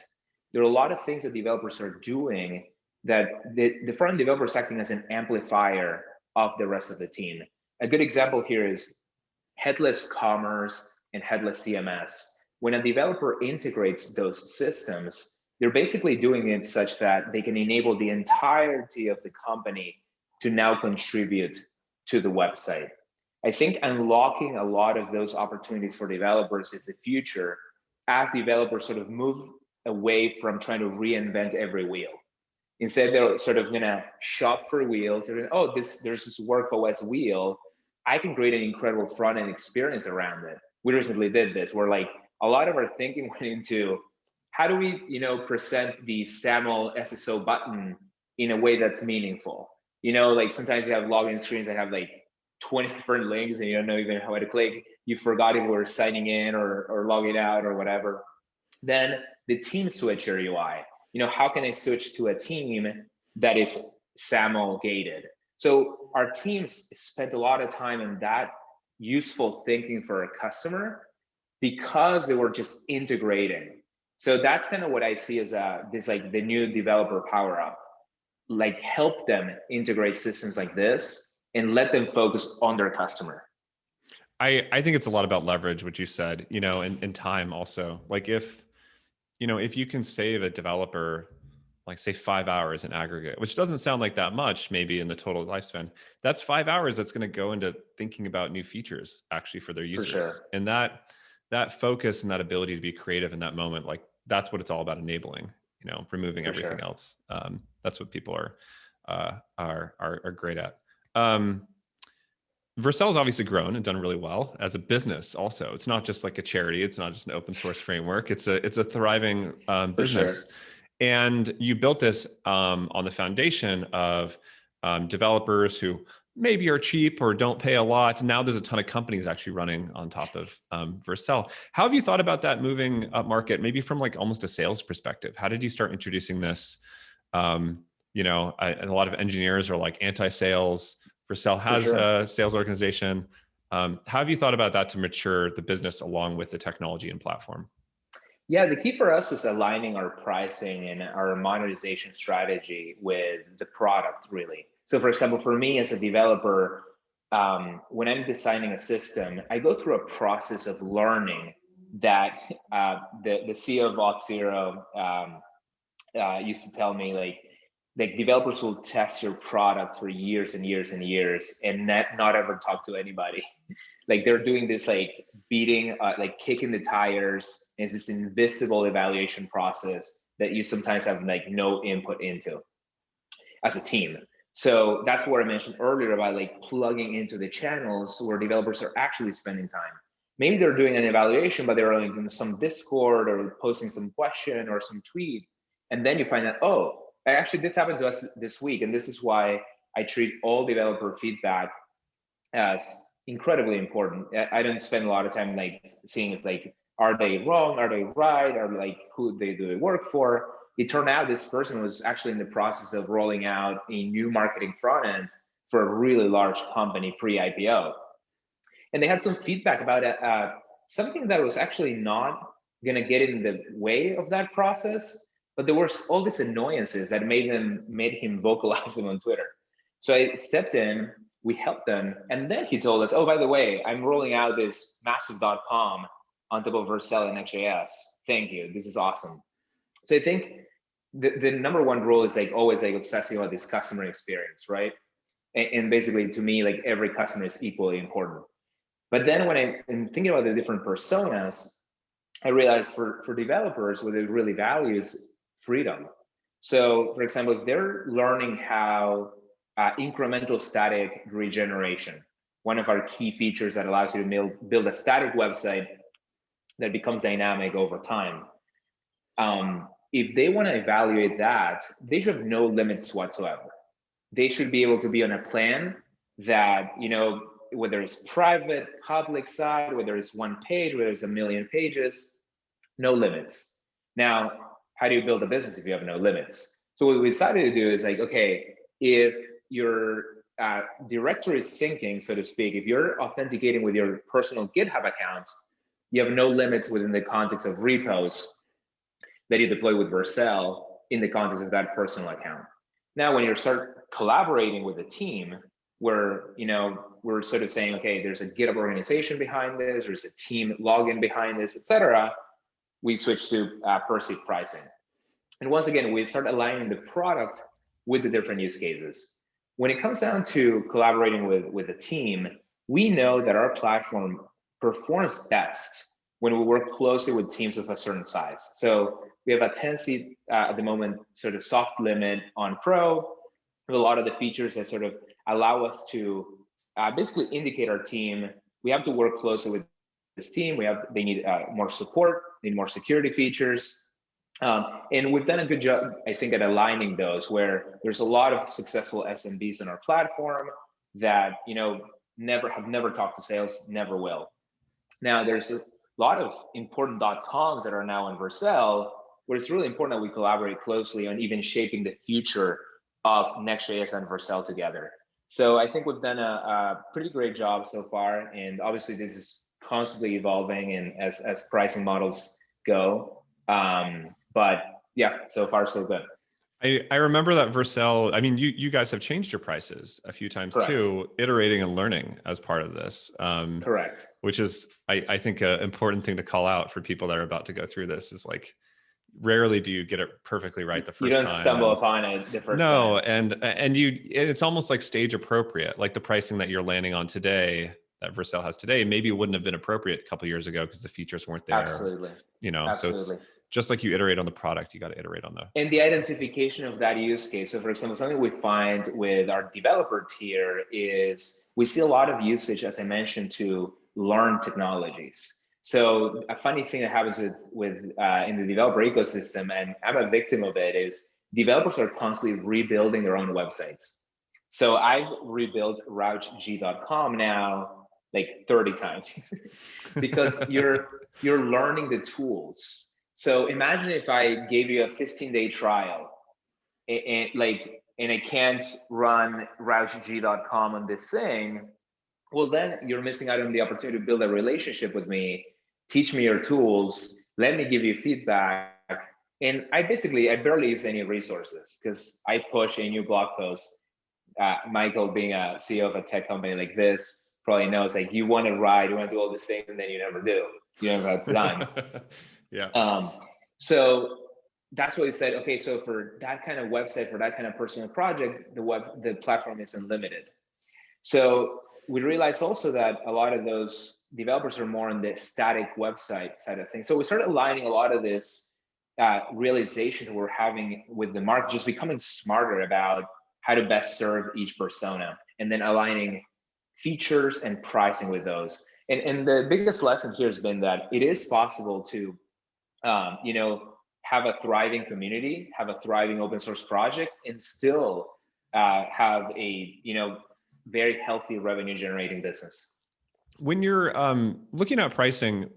there are a lot of things that developers are doing that the front end developer is acting as an amplifier of the rest of the team. A good example here is headless commerce and headless CMS. When a developer integrates those systems, they're basically doing it such that they can enable the entirety of the company to now contribute to the website. I think unlocking a lot of those opportunities for developers is the future, as developers sort of move away from trying to reinvent every wheel. Instead, they're sort of gonna shop for wheels. They're gonna, there's this WorkOS wheel. I can create an incredible front-end experience around it. We recently did this, where like a lot of our thinking went into how do we, present the SAML SSO button in a way that's meaningful. Like sometimes you have login screens that have like 20 different links and you don't know even how to click. You forgot if we're signing in or logging out or whatever. Then the team switcher UI. How can I switch to a team that is SAML gated? So our teams spent a lot of time in that useful thinking for a customer because they were just integrating. So that's kind of what I see as this like the new developer power up. Like help them integrate systems like this and let them focus on their customer. I think it's a lot about leverage, what you said, and time also. Like if you can save a developer, like say 5 hours in aggregate, which doesn't sound like that much, maybe in the total lifespan, that's 5 hours that's going to go into thinking about new features actually for their users. For sure. And that focus and that ability to be creative in that moment, like that's what it's all about enabling, removing For everything sure. else. That's what people are great at. Vercel's obviously grown and done really well as a business also. It's not just like a charity. It's not just an open source framework. It's a thriving business. Sure. And you built this on the foundation of developers who maybe are cheap or don't pay a lot. Now there's a ton of companies actually running on top of Vercel. How have you thought about that moving up market, maybe from like almost a sales perspective? How did you start introducing this? And a lot of engineers are like anti-sales. Vercel has a sales organization. How have you thought about that to mature the business along with the technology and platform? Yeah, the key for us is aligning our pricing and our monetization strategy with the product, really. So for example, for me as a developer, when I'm designing a system, I go through a process of learning that the CEO of Auth0 used to tell me, like developers will test your product for years and years and years and not ever talk to anybody. Like they're doing this like beating, like kicking the tires. It's this invisible evaluation process that you sometimes have like no input into as a team. So that's what I mentioned earlier about like plugging into the channels where developers are actually spending time. Maybe they're doing an evaluation, but they're like in some Discord or posting some question or some tweet. And then you find out, oh, actually this happened to us this week. And this is why I treat all developer feedback as incredibly important. I don't spend a lot of time like seeing if like, are they wrong? Are they right? Or like who they do they work for? It turned out this person was actually in the process of rolling out a new marketing front end for a really large company pre-IPO. And they had some feedback about something that was actually not going to get in the way of that process, but there were all these annoyances that made him vocalize them on Twitter. So I stepped in, we helped them, and then he told us, oh, by the way, I'm rolling out this massive.com on top of Vercel and Next.js. Thank you. This is awesome. So I think the number one rule is like always like obsessing about this customer experience, right? And basically to me, like every customer is equally important. But then when I'm thinking about the different personas, I realized for developers, what they really value is freedom. So for example, if they're learning how incremental static regeneration, one of our key features that allows you to build a static website that becomes dynamic over time. If they want to evaluate that, they should have no limits whatsoever. They should be able to be on a plan that, you know, whether it's private, public side, whether it's one page, whether it's a million pages, no limits. Now, how do you build a business if you have no limits? So what we decided to do is like, okay, if your directory is syncing, so to speak, if you're authenticating with your personal GitHub account, you have no limits within the context of repos that you deploy with Vercel in the context of that personal account. Now, when you start collaborating with a team, where, you know, we're sort of saying, okay, there's a GitHub organization behind this, there's a team login behind this, etc., we switch to per seat pricing. And once again, we start aligning the product with the different use cases. When it comes down to collaborating with a team, we know that our platform performs best when we work closely with teams of a certain size. So we have a 10-seat at the moment, sort of soft limit on Pro, with a lot of the features that sort of allow us to basically indicate our team, we have to work closely with this team. They need more support, need more security features. And we've done a good job, I think, at aligning those, where there's a lot of successful SMBs on our platform that, you know, have never talked to sales, never will. Now, there's a lot of important .coms that are now on Vercel, where it's really important that we collaborate closely on even shaping the future of Next.js and Vercel together. So I think we've done a pretty great job so far, and obviously this is constantly evolving and as pricing models go. But yeah, so far so good. I remember that Vercel, I mean, you guys have changed your prices a few times Correct. too, iterating and learning as part of this. Correct. Which is, I think, an important thing to call out for people that are about to go through this is like, rarely do you get it perfectly right the first time. You don't stumble upon it the first time. No, and it's almost like stage appropriate. Like the pricing that you're landing on today, that Vercel has today, maybe wouldn't have been appropriate a couple of years ago because the features weren't there. Absolutely. You know, Absolutely. So it's just like you iterate on the product, you got to iterate on the. And the identification of that use case. So for example, something we find with our developer tier is we see a lot of usage, as I mentioned, to learn technologies. So a funny thing that happens with in the developer ecosystem, and I'm a victim of it, is developers are constantly rebuilding their own websites. So I've rebuilt rauchg.com now like 30 times because you're learning the tools. So imagine if I gave you a 15-day trial and I can't run rauchg.com on this thing. Well, then you're missing out on the opportunity to build a relationship with me, teach me your tools, let me give you feedback. And I barely use any resources because I push a new blog post. Michael, being a CEO of a tech company like this, probably knows, like, you want to ride, you want to do all these things, and then you never do. You never have time. Yeah. So that's what we said. Okay, so for that kind of website, for that kind of personal project, the platform is unlimited. So we realized also that a lot of those developers are more on the static website side of things. So we started aligning a lot of this realizations we're having with the market, just becoming smarter about how to best serve each persona, and then aligning features and pricing with those. And the biggest lesson here has been that it is possible to, have a thriving community, have a thriving open source project, and still have a, very healthy revenue generating business. When you're looking at pricing,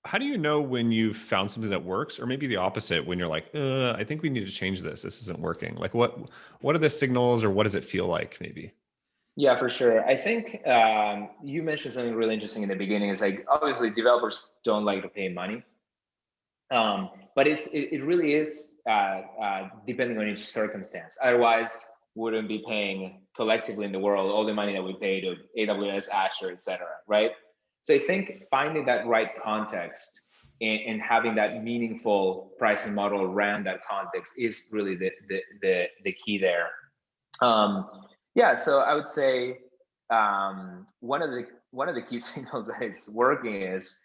how do you know when you've found something that works, or maybe the opposite, when you're like, I think we need to change this. This isn't working. Like what are the signals, or what does it feel like maybe? Yeah, for sure. I think you mentioned something really interesting in the beginning. Is like, obviously developers don't like to pay money. But it really is depending on each circumstance. Otherwise, wouldn't be paying collectively in the world all the money that we pay to AWS, Azure, et cetera, right? So I think finding that right context and having that meaningful pricing model around that context is really the key there. Yeah, so I would say one of the key signals that it's working is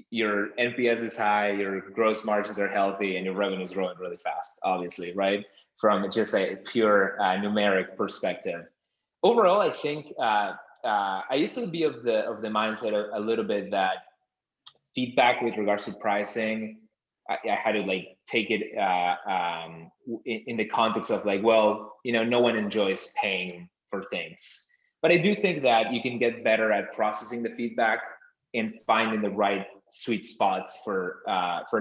your NPS is high, your gross margins are healthy, and your revenue is growing really fast, obviously, right? From just a pure numeric perspective. Overall, I think I used to be of the mindset a little bit that feedback with regards to pricing, I had to like take it in the context of like, well, no one enjoys paying for things. But I do think that you can get better at processing the feedback and finding the right sweet spots for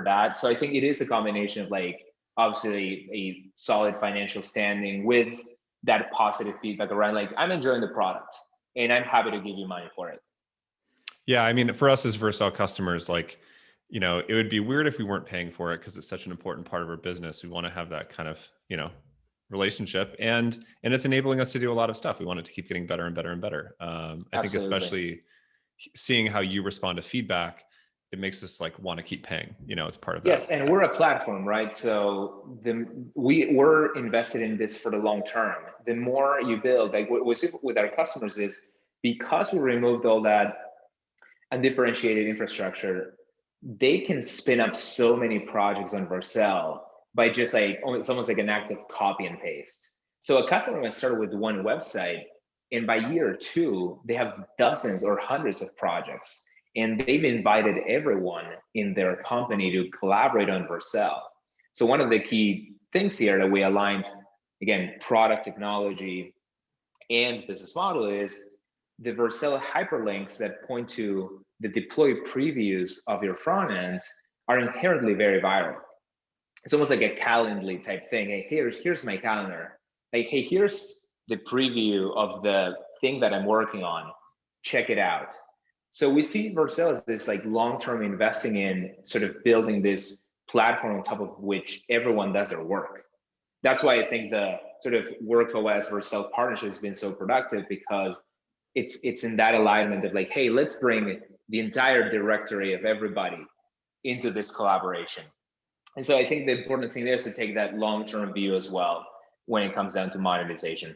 that. So I think it is a combination of like, obviously a solid financial standing with that positive feedback around like, I'm enjoying the product and I'm happy to give you money for it. Yeah, I mean, for us as Vercel customers, like, it would be weird if we weren't paying for it because it's such an important part of our business. We want to have that kind of, relationship, and it's enabling us to do a lot of stuff. We want it to keep getting better and better and better. I think especially seeing how you respond to feedback, it makes us like want to keep paying. It's part of that. Yes, and we're a platform, right? So we're invested in this for the long term. The more you build, like what we see with our customers is, because we removed all that undifferentiated infrastructure, they can spin up so many projects on Vercel by just like, it's almost like an act of copy and paste. So a customer might start with one website, and by year 2, they have dozens or hundreds of projects, and they've invited everyone in their company to collaborate on Vercel. So one of the key things here that we aligned, again, product, technology, and business model is the Vercel hyperlinks that point to the deploy previews of your front end are inherently very viral. It's almost like a Calendly type thing. Hey, here's my calendar. Like, hey, here's the preview of the thing that I'm working on. Check it out. So we see Vercel as this like long-term investing in sort of building this platform on top of which everyone does their work. That's why I think the sort of WorkOS Vercel partnership has been so productive, because it's in that alignment of like, hey, let's bring the entire directory of everybody into this collaboration. And so I think the important thing there is to take that long-term view as well when it comes down to monetization.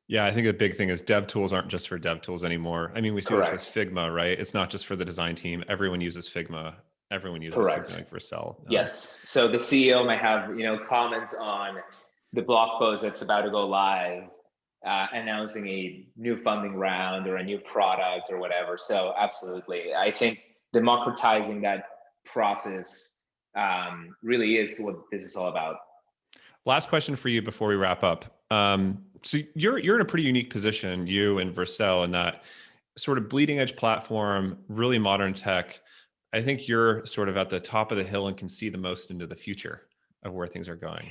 Yeah, I think the big thing is dev tools aren't just for dev tools anymore. I mean, we see Correct. this with Figma, right? It's not just for the design team. Everyone uses Figma. Everyone uses something like Vercel. Yes. So the CEO might have, comments on the blog post that's about to go live, announcing a new funding round or a new product or whatever. So absolutely. I think democratizing that process really is what this is all about. Last question for you before we wrap up. So you're in a pretty unique position, you and Vercel, in that sort of bleeding edge platform, really modern tech. I think you're sort of at the top of the hill and can see the most into the future of where things are going.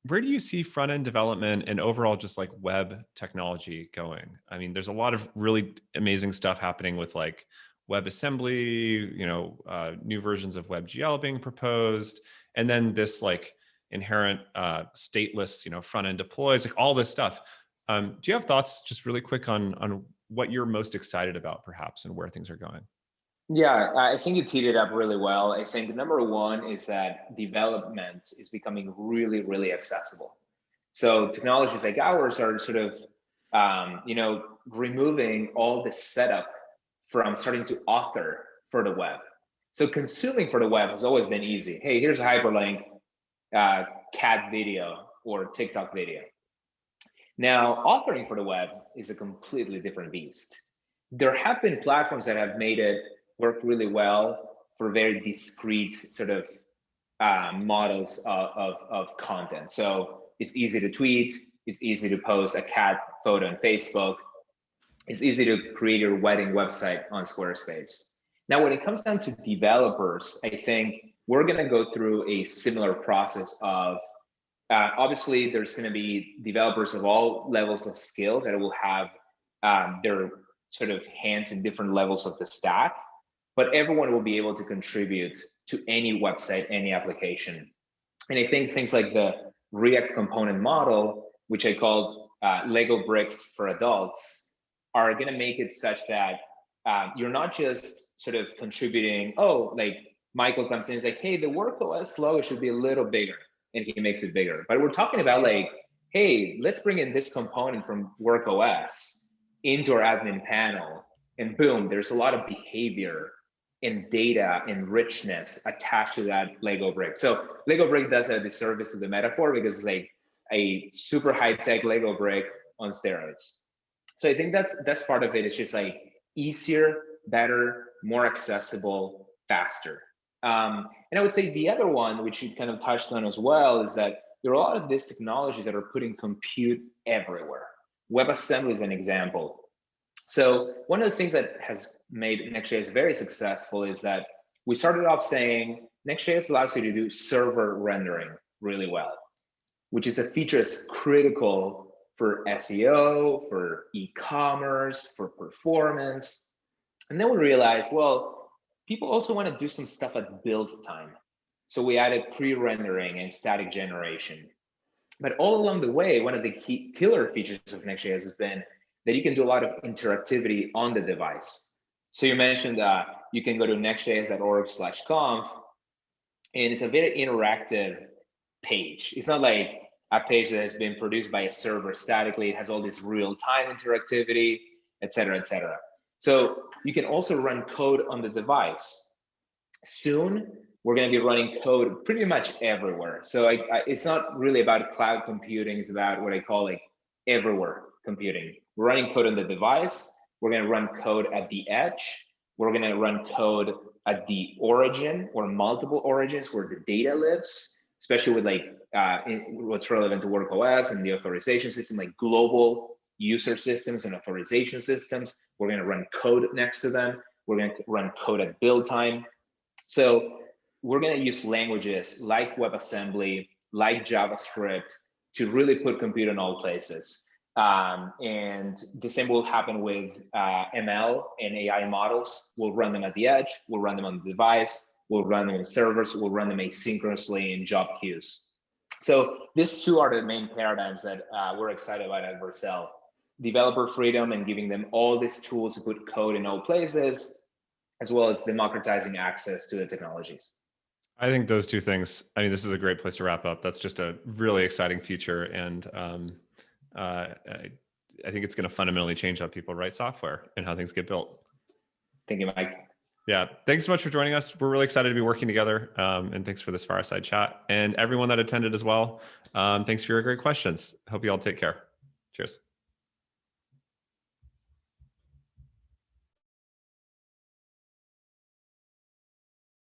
Where do you see front end development and overall just like web technology going? I mean, there's a lot of really amazing stuff happening with like WebAssembly, new versions of WebGL being proposed, and then this like inherent stateless, front end deploys, like all this stuff. Do you have thoughts just really quick on what you're most excited about perhaps and where things are going? Yeah, I think you teed it up really well. I think number one is that development is becoming really, really accessible. So technologies like ours are sort of, removing all the setup from starting to author for the web. So consuming for the web has always been easy. Hey, here's a hyperlink, cat video. or TikTok video. Now, authoring for the web is a completely different beast. There have been platforms that have made it work really well for very discrete sort of models of content. So it's easy to tweet, it's easy to post a cat photo on Facebook, it's easy to create your wedding website on Squarespace. Now, when it comes down to developers, I think we're going to go through a similar process of obviously there's going to be developers of all levels of skills that will have their sort of hands in different levels of the stack, but everyone will be able to contribute to any website, any application. And I think things like the React component model, which I called Lego bricks for adults, are going to make it such that you're not just sort of contributing, oh, like Michael comes in and is like, hey, the WorkOS logo should be a little bigger, and he makes it bigger. But we're talking about like, hey, let's bring in this component from WorkOS into our admin panel, and boom, there's a lot of behavior and data and richness attached to that Lego brick. So Lego brick does a disservice to the metaphor because it's like a super high-tech Lego brick on steroids. So I think that's part of it. It's just like easier, better, more accessible, faster. And I would say the other one, which you kind of touched on as well, is that there are a lot of these technologies that are putting compute everywhere. WebAssembly is an example. So one of the things that has made Next.js very successful is that we started off saying Next.js allows you to do server rendering really well, which is a feature that's critical for SEO, for e-commerce, for performance. And then we realized, well, people also want to do some stuff at build time. So we added pre-rendering and static generation. But all along the way, one of the key killer features of Next.js has been that you can do a lot of interactivity on the device. So you mentioned you can go to nextjs.org/conf, and it's a very interactive page. It's not like a page that has been produced by a server statically. It has all this real-time interactivity, et cetera, et cetera. So you can also run code on the device. Soon, we're going to be running code pretty much everywhere. So it's not really about cloud computing. It's about what I call like everywhere computing. We're running code on the device. We're going to run code at the edge. We're going to run code at the origin or multiple origins where the data lives, especially with like what's relevant to WorkOS and the authorization system, like global user systems and authorization systems. We're going to run code next to them. We're going to run code at build time. So we're going to use languages like WebAssembly, like JavaScript to really put compute in all places. And the same will happen with ML and AI models. We'll run them at the edge. We'll run them on the device. We'll run them in servers. We'll run them asynchronously in job queues. So these two are the main paradigms that we're excited about at Vercel. Developer freedom and giving them all these tools to put code in all places, as well as democratizing access to the technologies. I think those two things, I mean, this is a great place to wrap up. That's just a really exciting feature. And I think it's going to fundamentally change how people write software and how things get built. Thank you, Mike. Yeah. Thanks so much for joining us. We're really excited to be working together. And thanks for this fireside chat. And everyone that attended as well. Thanks for your great questions. Hope you all take care. Cheers.